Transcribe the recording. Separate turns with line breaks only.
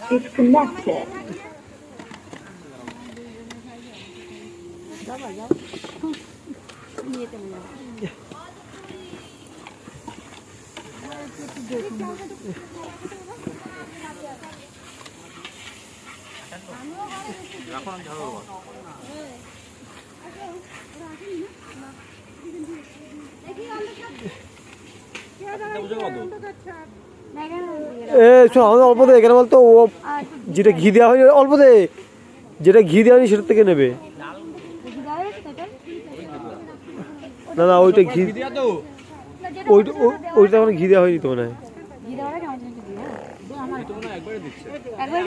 Disconnected.
অল্প দে এখানে বলতো ও যেটা ঘি দেওয়া হয়নি অল্প দে, যেটা ঘি দেওয়া হয়নি সেটা থেকে নেবে। না না ওইটা ঘি, ওইটা এখন ঘি দেওয়া হয়নি তো মনে হয়।